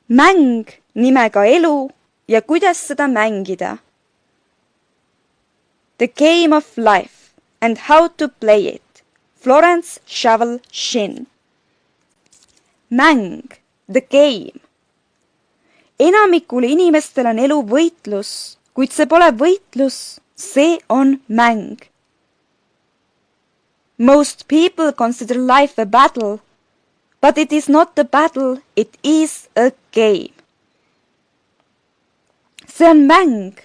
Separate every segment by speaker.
Speaker 1: Mäng nimega elu ja kuidas seda mängida. The Game of Life and How to Play It. Florence Shovel Shin. Mäng, the game. Enamikul inimestel on elu võitlus, kuid see pole võitlus, see on mäng. Most people consider life a battle, but it is not a battle, it is a game. See on mäng.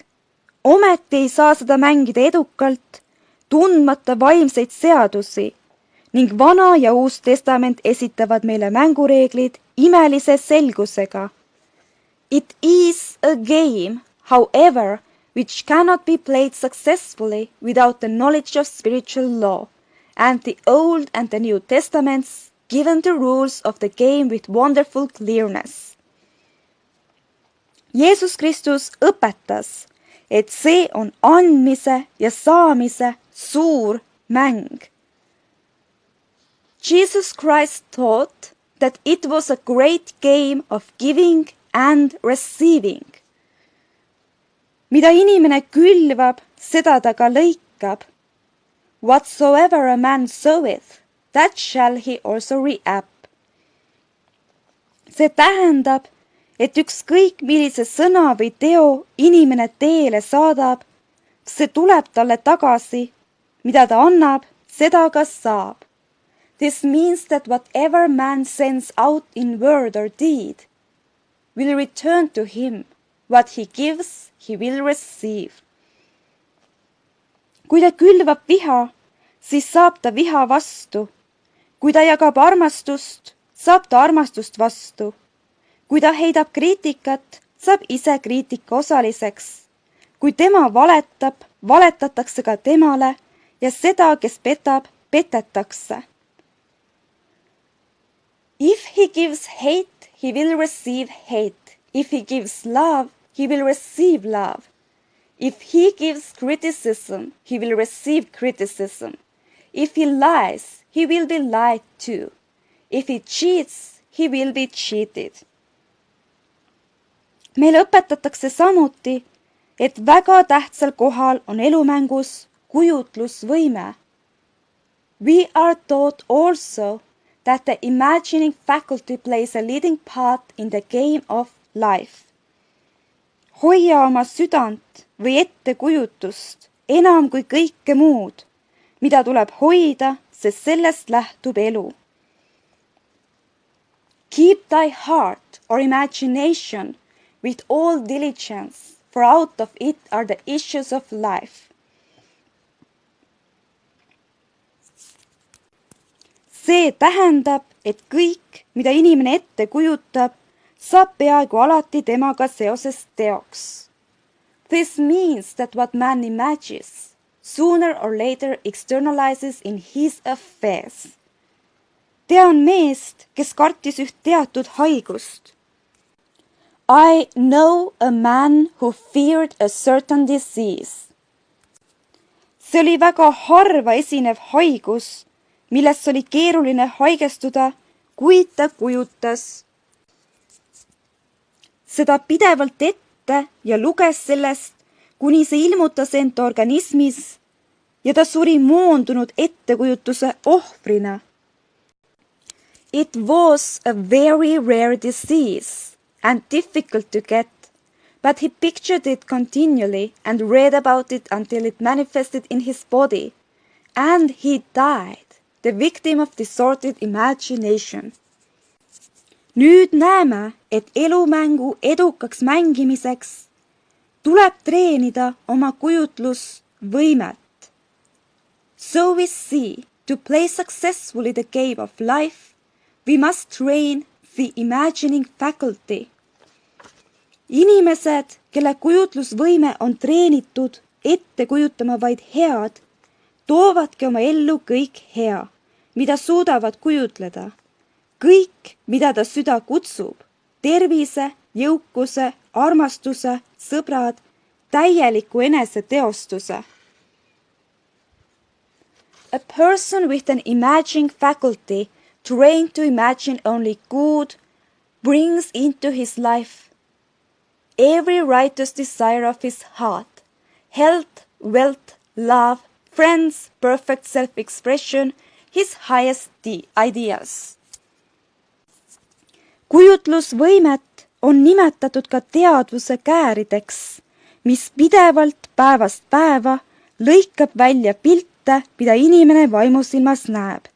Speaker 1: Ometi ei saa seda mängida edukalt, tundmata vaimseid seadusi ning Vana ja Uus Testament esitavad meile mängureeglid imelise selgusega. It is a game, however, which cannot be played successfully without the knowledge of spiritual law, and the Old and the New Testaments given the rules of the game with wonderful clearness. Jeesus Kristus õpetas, et see on andmise ja saamise suur mäng. Jesus Christ taught that it was a great game of giving and receiving. Mida inimene külvab, seda ta ka lõikab. Whatsoever a man soweth, that shall he also reap. See tähendab, et ükskõik millise sõna või teo inimene teele saadab, see tuleb talle tagasi, mida ta annab, seda ka saab. This means that whatever man sends out in word or deed will return to him. What he gives, he will receive. Kui ta külvab viha, siis saab ta viha vastu. Kui ta jagab armastust, saab ta armastust vastu. Kui ta heidab kriitikat, saab ise kriitika osaliseks. Kui tema valetab, valetatakse ka temale ja seda, kes petab, petetakse. If he gives hate, he will receive hate. If he gives love, he will receive love. If he gives criticism, he will receive criticism. If he lies, he will be lied to. If he cheats, he will be cheated. Meile õpetatakse samuti, et väga tähtsal kohal on elumängus kujutlusvõime. We are taught also that the imagining faculty plays a leading part in the game of life. Hoia oma südant või ettekujutust enam kui kõike muud, mida tuleb hoida, sest sellest lähtub elu. Keep thy heart or imagination with all diligence, for out of it are the issues of life. See tähendab, et kõik, mida inimene ette kujutab, saab peaaegu alati temaga seoses teoks. This means that what man imagines sooner or later externalizes in his affairs. Tean meest, kes kartis üht teatud haigust. I know a man who feared a certain disease. See oli väga harva esinev haigus, millest oli keeruline haigestuda, kuid ta kujutas seda pidevalt ette ja luges sellest, kuni see ilmutas end organismis ja ta suri moondunud ettekujutuse ohvrina. It was a very rare disease and difficult to get, but he pictured it continually and read about it until it manifested in his body, and he died, the victim of distorted imagination. Nüüd näeme, et elumängu edukaks mängimiseks tuleb treenida oma kujutlusvõimet. So we see, to play successfully the game of life, we must train the imagining faculty. Inimesed, kelle kujutlusvõime on treenitud ette kujutama vaid head, toovadki oma ellu kõik hea, mida suudavad kujutleda. Kõik, mida ta süda kutsub, tervise, jõukuse, armastuse, sõbrad, täieliku eneseteostuse. A person with an imagining faculty trained to imagine only good brings into his life every righteous desire of his heart, health, wealth, love, friends, perfect self-expression, his highest ideas. Kujutlusvõimet on nimetatud ka teadvuse käärideks, mis pidevalt päevast päeva lõikab välja pilte, mida inimene vaimusilmas näeb,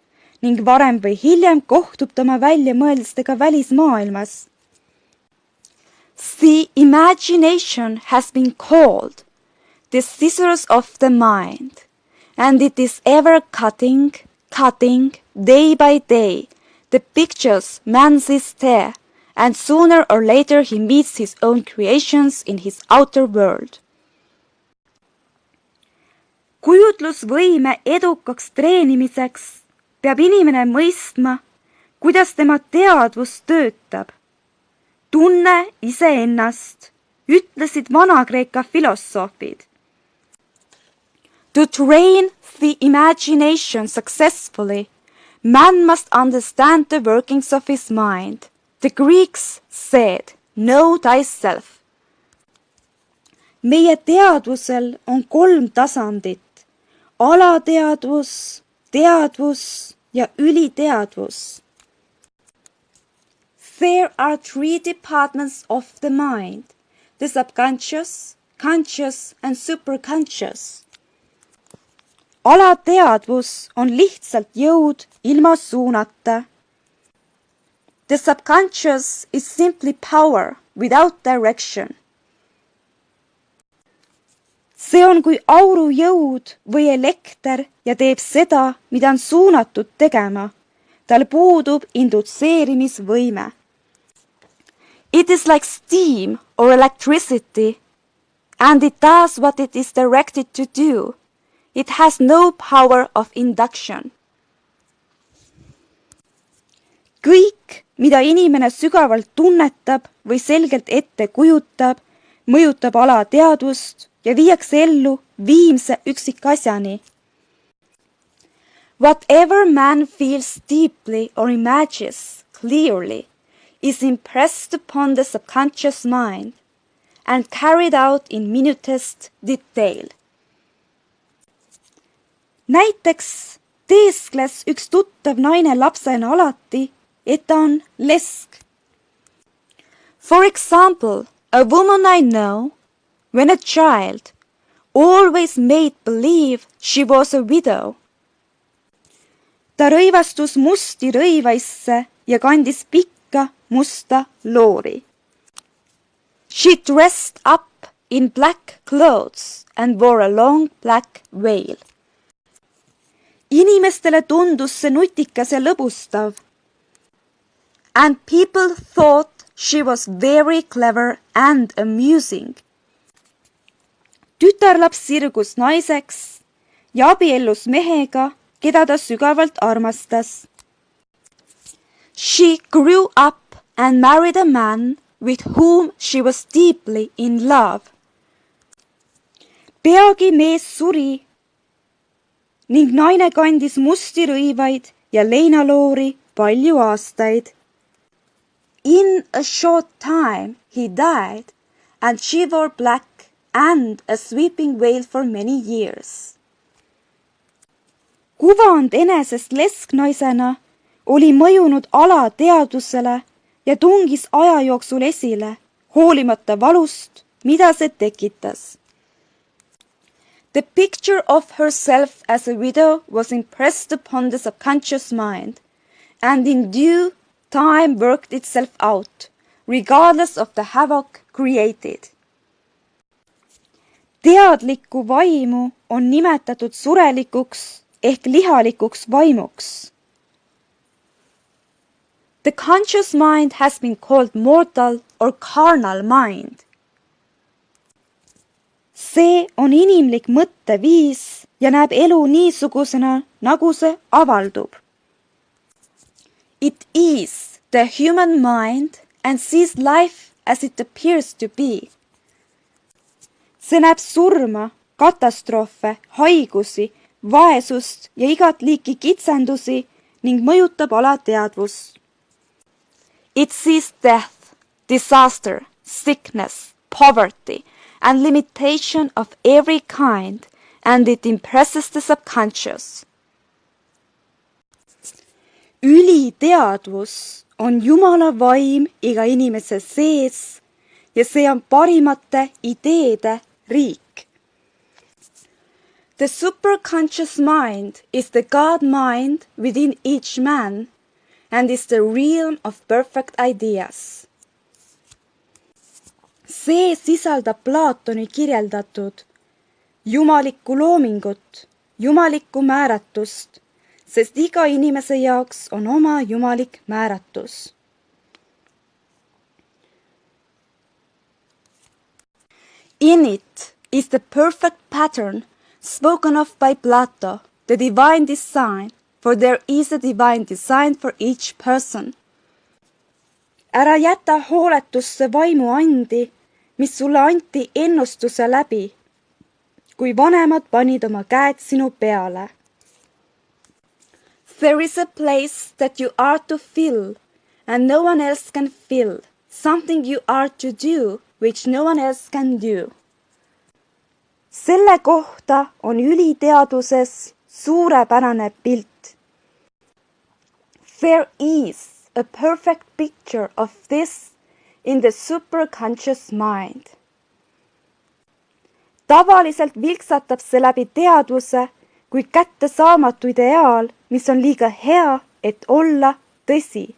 Speaker 1: ning varem või hiljem kohtub ta oma väljamõeldistega välismaailmas. The imagination has been called the scissors of the mind, and it is ever cutting, day by day, the pictures man sees there, and sooner or later he meets his own creations in his outer world. Kujutlusvõime edukaks treenimiseks peab inimene mõistma, kuidas tema teadvus töötab. Tunne iseennast, ütlesid Vana-Kreeka filosoofid. To train the imagination successfully, man must understand the workings of his mind. The Greeks said, know thyself. Meie teadvusel on 3 tasandit. Alateadvus, teadvus ja üliteadvus. There are 3 departments of the mind, the subconscious, conscious and superconscious. Alateadvus on lihtsalt jõud ilma suunata. The subconscious is simply power without direction. See on kui aurujõud või elekter ja teeb seda, mida on suunatud tegema. Tal puudub indutseerimisvõime. It is like steam or electricity, and it does what it is directed to do. It has no power of induction. Kõik, mida inimene sügavalt tunnetab või selgelt ette kujutab, mõjutab alateadvust ja viiakse ellu viimse üksikasjani. Whatever man feels deeply or imagines clearly is impressed upon the subconscious mind and carried out in minutest detail. Näiteks teeskles üks tuttav naine lapsena alati, et ta on lesk. For example, a woman I know, when a child, always made believe she was a widow. Ta rõivastus musti rõivaisse ja kandis pikka musta loori. She dressed up in black clothes and wore a long black veil. Inimestele tundus see nutikas ja lõbustav. And people thought she was very clever and amusing. Tütarlaps sirgus naiseks ja abiellus mehega, keda ta sügavalt armastas. She grew up and married a man with whom she was deeply in love. Peagi mees suri ning naine kandis musti rõivaid ja leinaloori palju aastaid. In a short time he died and she wore black and a sweeping veil for many years. Kuvand enesest lesknaisena oli mõjunud alateadvusele ja tungis aja jooksul esile, hoolimata valust, mida see tekitas. The picture of herself as a widow was impressed upon the subconscious mind, and in due time worked itself out, regardless of the havoc created. Teadlikku vaimu on nimetatud surelikuks ehk lihalikuks vaimuks. The conscious mind has been called mortal or carnal mind. See on inimlik mõtteviis ja näeb elu niisugusena, nagu see avaldub. It is the human mind and sees life as it appears to be. See näeb surma, katastroofe, haigusi, vaesust ja igat liiki kitsendusi ning mõjutab alateadvust. It sees death, disaster, sickness, poverty, and limitation of every kind, and it impresses the subconscious. Üliteadvus on Jumala vaim iga inimese sees ja see on parimate ideede riik. The superconscious mind is the God mind within each man and is the realm of perfect ideas. See sisaldab Platoni kirjeldatud jumalikku loomingut, jumalikku määratust, sest iga inimese jaoks on oma jumalik määratus. In it is the perfect pattern spoken of by Plato, the divine design, for there is a divine design for each person. Ära jäta hooletusse vaimu andi, mis sulle anti ennustuse läbi, kui vanemad panid oma käed sinu peale. There is a place that you are to fill, and no one else can fill, something you are to do, which no one else can do. Selle kohta on üliteaduses suurepärane pilt. There is a perfect picture of this in the superconscious mind. Tavaliselt vilksatab see läbi teadvuse kui kättesaamatu ideaal, mis on liiga hea, et olla tõsi.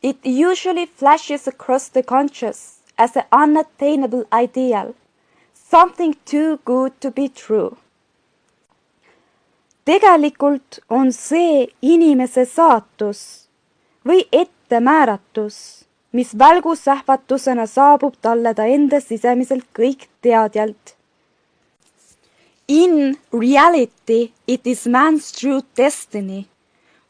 Speaker 1: It usually flashes across the conscious as an unattainable ideal, something too good to be true. Tegelikult on see inimese saatus või ettemääratus, mis välgusähvatusena saabub talle ta enda sisemiselt kõik teadjalt. In reality, it is man's true destiny,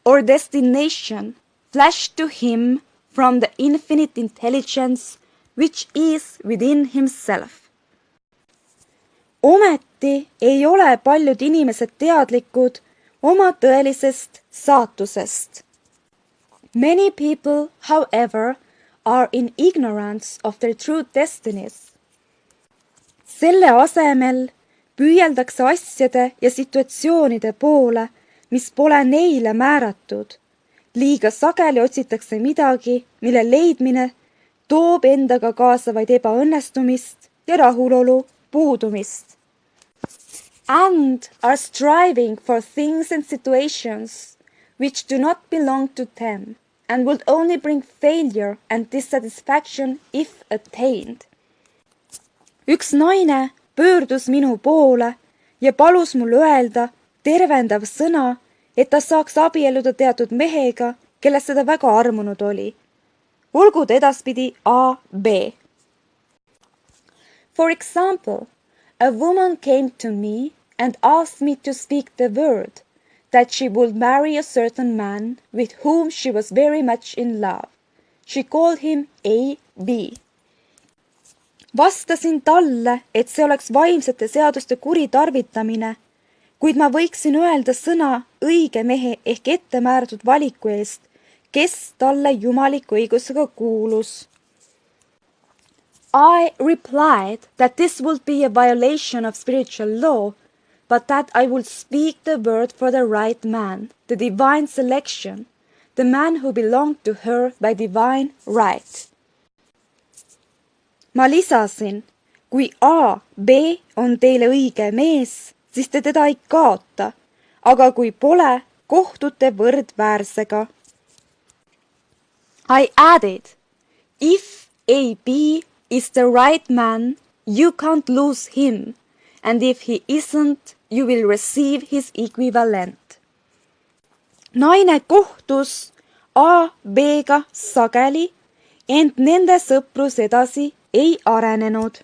Speaker 1: or destination, flashed to him from the infinite intelligence which is within himself. Ometi ei ole paljud inimesed teadlikud oma tõelisest saatusest. Many people, however, are in ignorance of their true destinies. Selle asemel püüeldakse asjade ja situatsioonide poole, mis pole neile määratud. Liiga sageli otsitakse midagi, mille leidmine toob endaga kaasa vaid ebaõnnestumist ja rahulolu puudumist. And are striving for things and situations which do not belong to them and would only bring failure and dissatisfaction if attained. Üks naine pöördus minu poole ja palus mul öelda tervendav sõna, et ta saaks abielluda teatud mehega, kellest seda väga armunud oli. Olgu ta edaspidi A, B. For example, a woman came to me and asked me to speak the word that she would marry a certain man with whom she was very much in love. She called him A, B. Vastasin talle, et see oleks vaimsete seaduste kuritarvitamine, kuid ma võiksin öelda sõna õige mehe ehk ettemääratud valiku eest, kes talle jumaliku õigusega kuulus. I replied that this would be a violation of spiritual law, but that I would speak the word for the right man, the divine selection, the man who belonged to her by divine right. Ma lisasin, kui A, B on teile õige mees, siis te teda ei kaota, aga kui pole, kohtute võrdväärsega. I added, if A, B is the right man, you can't lose him, and if he isn't, you will receive his equivalent. Naine kohtus A, B-ga sageli, ent nende sõprus edasi ei arenenud.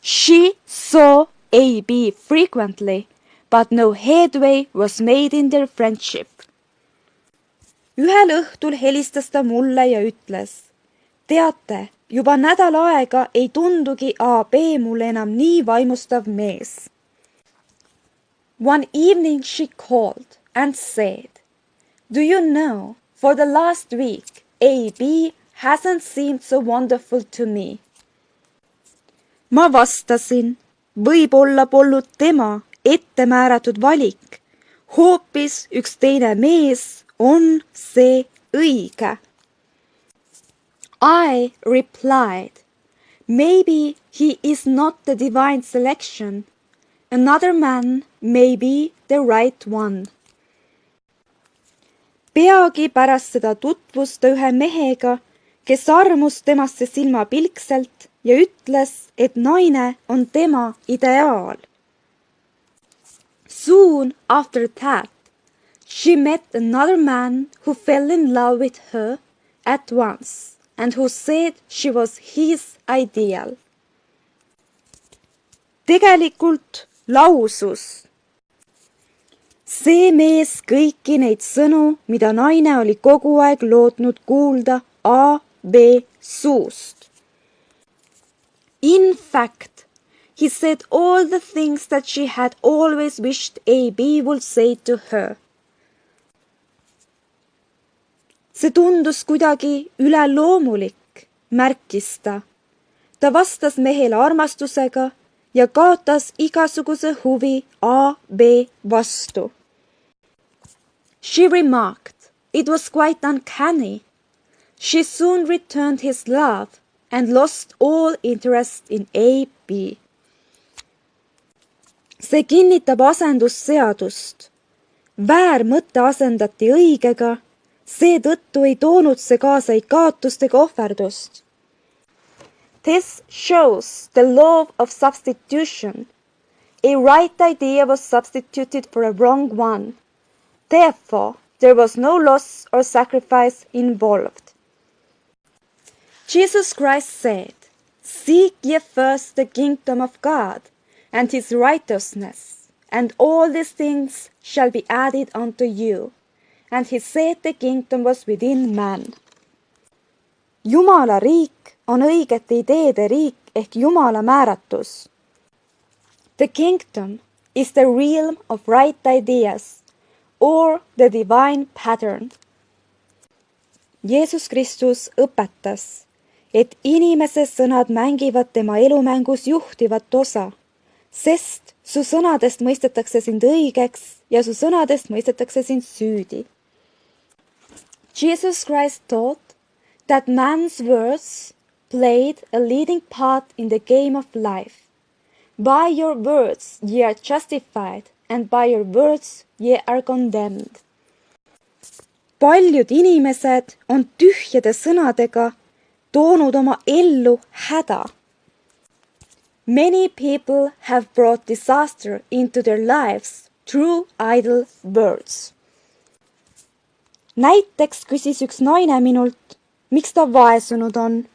Speaker 1: She saw A, B frequently, but no headway was made in their friendship. Ühel õhtul helistas ta mulle ja ütles, teate, juba nädal aega ei tundugi A, B mulle enam nii vaimustav mees. One evening she called and said, do you know For the last week, AB hasn't seemed so wonderful to me. Ma vastasin, võib-olla polnud tema ettemääratud valik. Hoopis üks teine mees on see õige. I replied, maybe he is not the divine selection. Another man may be the right one. Peagi pärast seda tutvus ta ühe mehega, kes armus temasse silmapilkselt ja ütles, et naine on tema ideaal. Soon after that, she met another man who fell in love with her at once and who said she was his ideal. Tegelikult lausus see mees kõiki neid sõnu, mida naine oli kogu aeg lootnud kuulda A, B suust. In fact, he said all the things that she had always wished AB would say to her. See tundus kuidagi üleloomulik, märkis ta. Ta vastas mehele armastusega ja kaotas igasuguse huvi A, B vastu. She remarked, it was quite uncanny. She soon returned his love and lost all interest in AB. See kinnitab asendusseadust. Väärmõte asendati õigega, seetõttu ei toonud see kaasa ei kaotust ega ohverdust. This shows the law of substitution. A right idea was substituted for a wrong one. Therefore, there was no loss or sacrifice involved. Jesus Christ said, seek ye first the kingdom of God and his righteousness, and all these things shall be added unto you. And he said the kingdom was within man. Jumala riik on õigete ideede riik ehk Jumala määratus. The kingdom is the realm of right ideas or the divine pattern. Jeesus Kristus õpetas, et inimese sõnad mängivad tema elumängus juhtivat osa, sest su sõnadest mõistetakse sind õigeks ja su sõnadest mõistetakse sind süüdi. Jesus Christ taught that man's words played a leading part in the game of life. By your words ye are justified, and by your words ye are condemned. Paljud inimesed on tühjade sõnadega toonud oma ellu häda. Many people have brought disaster into their lives through idle words. Näiteks küsis üks naine minult, miks ta vaesunud on.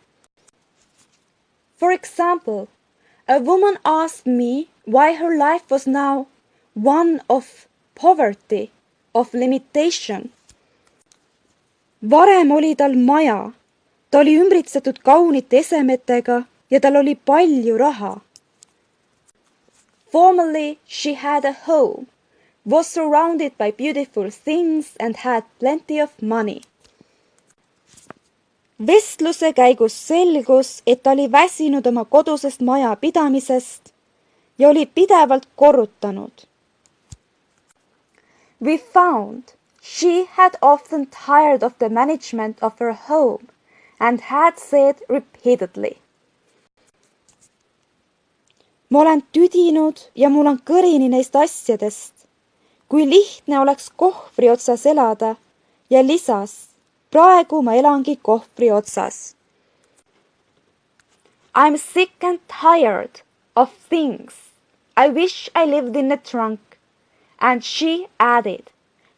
Speaker 1: For example, a woman asked me why her life was now one of poverty, of limitation. Varem oli tal maja, ta oli ümbritsetud kaunite esemetega ja tal oli palju raha. Formerly she had a home, was surrounded by beautiful things and had plenty of money. Vestluse käigus selgus, et ta oli väsinud oma kodusest maja pidamisest ja oli pidevalt korrutanud. We found she had often tired of the management of her home and had said repeatedly, ma olen tüdinud ja mul on kõrini neist asjadest. Kui lihtne oleks kohvri otsas elada ja lisas, praegu ma elangi kohvri otsas. I'm sick and tired of things. I wish I lived in a trunk. And she added,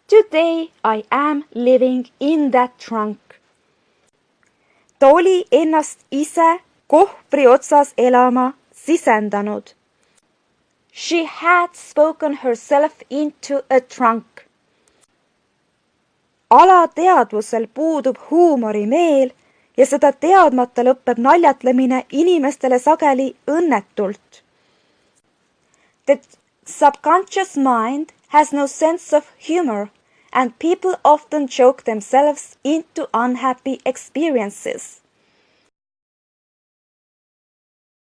Speaker 1: today I am living in that trunk. Ta oli ennast ise kohvri otsas elama sisendanud. She had spoken herself into a trunk. Alateadvusel puudub huumorimeel ja seda teadmata lõpeb naljatlemine inimestele sageli õnnetult. The subconscious mind has no sense of humor and people often choke themselves into unhappy experiences.